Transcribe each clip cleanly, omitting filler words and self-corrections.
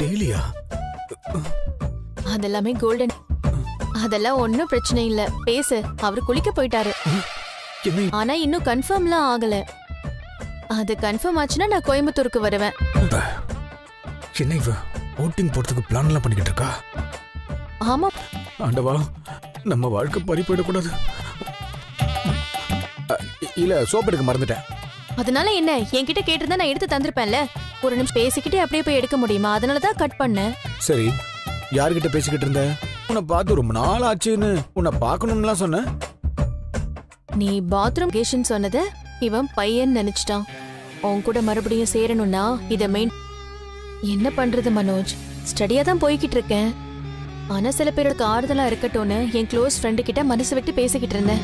டெய்லியா? அதெல்லாமே கோல்டன். அதெல்லாம் ஒன்னும் பிரச்சனை இல்ல, பேசு. அவரு குளிக்க போயிட்டாரு. என்ன? ஆனா இன்னும் கன்ஃபார்ம்லாம் ஆகல. அது கன்ஃபார்ம் ஆச்சுன்னா நான் கோயம்புத்தூருக்கு வருவேன். என்ன இவ ஓட்டிங் போறதுக்கு பிளான் எல்லாம் பண்ணிக்கிட்டு இருக்கா? ஆமா. ஆண்டவா, நம்ம வாழ்க்கை பறி போயிடக்கூடாது. இல்ல, சோப் எடுக்க மறந்துட்டேன். அதனால என்ன, என்கிட்ட கேட்டிருந்தா நான் எடுத்து தந்திருப்பேன்ல. ஒரு நிமிஷம் பேசிக்கிட்டே அப்படியே போய் எடுக்க முடியுமா? அதனாலதான் கட் பண்ணேன். சரி, யார்கிட்ட பேசிக்கிட்டு இருந்த? உன்னை பார்த்து ரொம்ப நாள் ஆச்சுன்னு உன்னை பார்க்கணும்லாம் சொன்ன. நீ பாத்ரூம் கேஷன் சொன்னது இவன் பையன் நினைச்சிட்டான். உன் கூட மறுபடியும் சேரணும்னா இத மெயின். என்ன பண்றது மனோஜ், ஸ்டடியா தான் போய்கிட்டு இருக்கேன். ஆனா சில பேருக்கு ஆறுதலா இருக்கட்டும்னு என் க்ளோஸ் ஃப்ரெண்டு கிட்ட மனசு விட்டு பேசிக்கிட்டு இருந்தேன்.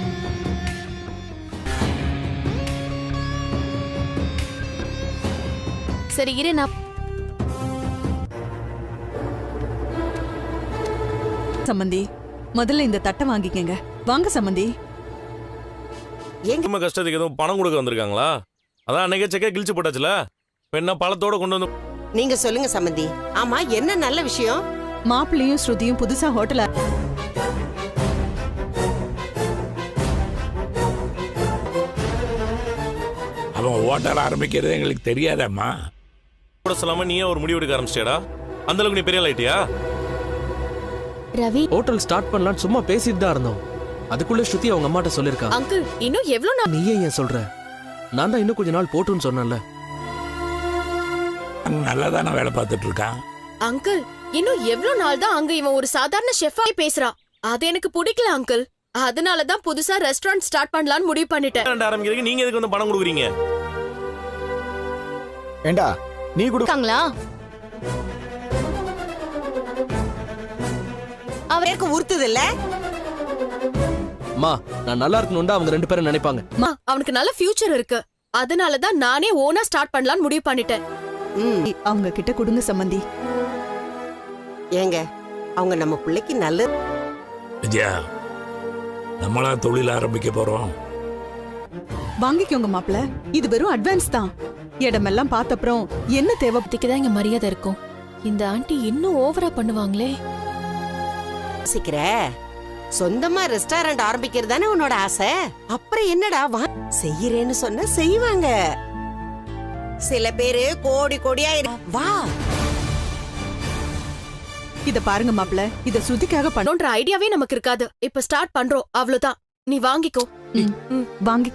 சரி இரு, நான் சம்மந்தி முதல்ல இந்த தட்டை வாங்கிக்கங்க. வாங்க சம்மந்தி. எங்க கஷ்டத்துக்கு எதுவும் பணம் கொடுக்க வந்திருக்காங்களா? அதான் அன்னைக்கே செக்கே கிழிச்சு போட்டாச்சுல. என்ன பழத்தோட கொண்டு வந்து நீங்க சொல்லுங்க சம்மந்தி. ஆமா, என்ன நல்ல விஷயம்? மாப்பிள்ளையும் ஸ்ருதியும் புதுசா ஹோட்டல் அவன் ஹோட்டல் ஆரம்பிக்கிறது எங்களுக்கு தெரியாதம்மா. கூட சொல்லாம நீயே ஒரு முடிவு எடுக்க ஆரம்பிச்சிட்டா? அந்த அளவுக்கு நீ பெரிய ஆயிட்டியா? ரவி, ஹோட்டல் ஸ்டார்ட் பண்ணலாம்னு சும்மா பேசிட்டு தான் இருந்தோம். அதுக்குள்ள ஸ்ருதி அவங்க அம்மாட்ட சொல்லிருக்கா. அங்கிள் இன்னும் எவ்வளவு நாள்? நீயே ஏன் சொல்ற? நான் தான் இன்னும் கொஞ்ச நாள் போட்டுன்னு சொன்னேன்ல. நல்லா தானே வேலை பார்த்துட்டு இருக்கான். அங்கிள் இன்னும் எவ்வளவு நாள் தான் அங்க இவன் ஒரு சாதாரண ஷெஃபாய் பேசுறான்? அது எனக்கு பிடிக்கல அங்கிள். அதனாலதான் புதுசா ரெஸ்டாரண்ட் ஸ்டார்ட் பண்ணலாம்னு முடிவு பண்ணிட்டேன். ஆரம்பிக்கிறதுக்கு நீங்க எதுக்கு வந்து பணம் கொடுக்குறீங்க? ஏண்டா நீ இருக்காங்களா? அவருக்கு உறுத்துது இல்ல? அம்மா, நான் நல்லா இருக்கணும்னு அவங்க ரெண்டு பேரும் நினைப்பாங்க. அவனுக்கு நல்ல ஃபியூச்சர் இருக்கு. அதனாலதான் நானே ஓனா ஸ்டார்ட் பண்ணலாம்னு முடிவு பண்ணிட்டேன். அவங்க கிட்ட கொடுங்க சம்மந்தி. ஏங்க, அவங்க நம்ம பிள்ளைக்கு நல்லது. விஜயா, நம்மளா தொழில் ஆரம்பிக்க போறோம். வாங்கிக்கோங்க மாப்பிள்ள. இது வெறும் அட்வான்ஸ் தான். இடமெல்லாம் பார்த்தப்புறம் என்ன தேவை? தான் இங்க மரியாதை இருக்கும். இந்த ஆண்டி இன்னும் ஓவரா பண்ணுவாங்களே. யோசிக்கிற? சொந்தமா ரெஸ்டாரண்ட் ஆரம்பிக்கிறது தானே உன்னோட ஆசை. அப்புறம் என்னடா செய்யறேன்னு சொன்ன செய்வாங்க. சில பேரு கோடி கோடியா வா. இத பாருங்க மாப்பிள்ள, இத ஸ்ருதிக்காக பண்ற ஐடியாவே நமக்கு இருக்காது. இப்ப ஸ்டார்ட் பண்றோம், அவ்வளவுதான். நீ வாங்கிக்கோ. வாங்கிக்க.